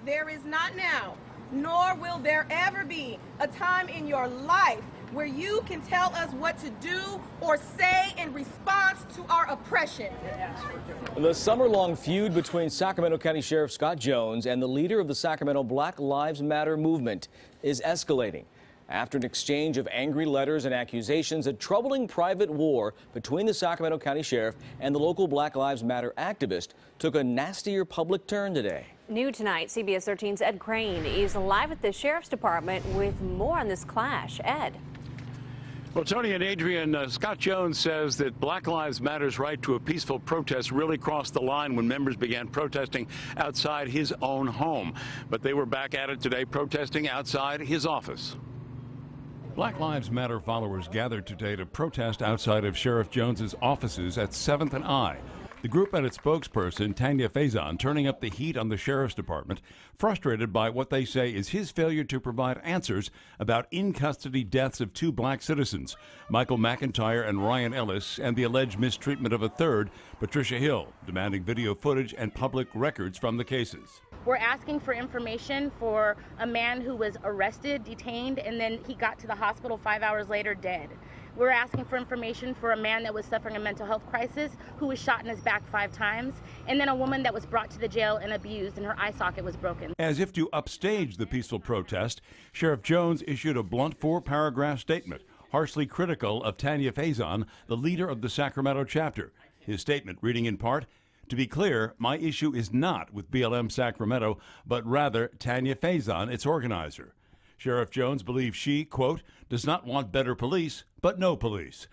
There is not now, nor will there ever be, a time in your life where you can tell us what to do or say in response to our oppression. The summer-long feud between Sacramento County Sheriff Scott Jones and the leader of the Sacramento Black Lives Matter movement is escalating. After an exchange of angry letters and accusations, a troubling private war between the Sacramento County Sheriff and the local Black Lives Matter activist took a nastier public turn today. New tonight, CBS 13's Ed Crane is live at the Sheriff's Department with more on this clash. Ed. Well, Tony and Adrian, Scott Jones says that Black Lives Matter's right to a peaceful protest really crossed the line when members began protesting outside his own home. But they were back at it today, protesting outside his office. Black Lives Matter followers gathered today to protest outside of Sheriff Jones's offices at 7th and I. The group and its spokesperson, Tanya Faison, turning up the heat on the Sheriff's Department, frustrated by what they say is his failure to provide answers about in-custody deaths of 2 black citizens, Michael McIntyre and Ryan Ellis, and the alleged mistreatment of a third, Patricia Hill, demanding video footage and public records from the cases. We're asking for information for a man who was arrested, detained, and then he got to the hospital 5 hours later dead. We're asking for information for a man that was suffering a mental health crisis, who was shot in his back 5 times, and then a woman that was brought to the jail and abused and her eye socket was broken. As if to upstage the peaceful protest, Sheriff Jones issued a blunt 4-paragraph statement, harshly critical of Tanya Faison, the leader of the Sacramento chapter. His statement reading in part, "To be clear, my issue is not with BLM Sacramento, but rather Tanya Faison, its organizer." Sheriff Jones believes she, quote, does not want better police, but no police.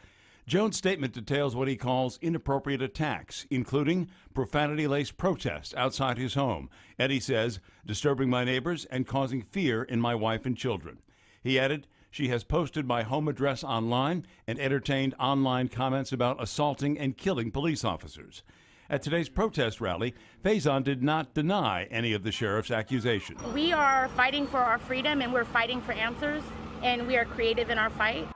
Jones' statement details what he calls inappropriate attacks, including profanity-laced protests outside his home, and he says, disturbing my neighbors and causing fear in my wife and children. He added, she has posted my home address online and entertained online comments about assaulting and killing police officers. At today's protest rally, Faison did not deny any of the sheriff's accusations. We are fighting for our freedom and we're fighting for answers, and we are creative in our fight.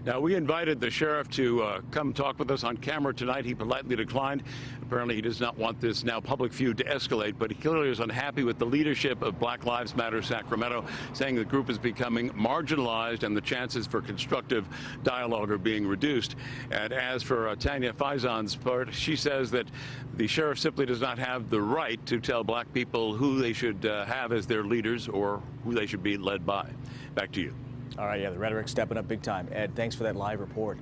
Now, we invited the sheriff to come talk with us on camera tonight. He politely declined. Apparently, he does not want this now public feud to escalate, but he clearly is unhappy with the leadership of Black Lives Matter Sacramento, saying the group is becoming marginalized and the chances for constructive dialogue are being reduced. And as for Tanya Faison's part, she says that the sheriff simply does not have the right to tell black people who they should have as their leaders or who they should be led by. Back to you. All right, yeah, the rhetoric stepping up big time. Ed, thanks for that live report.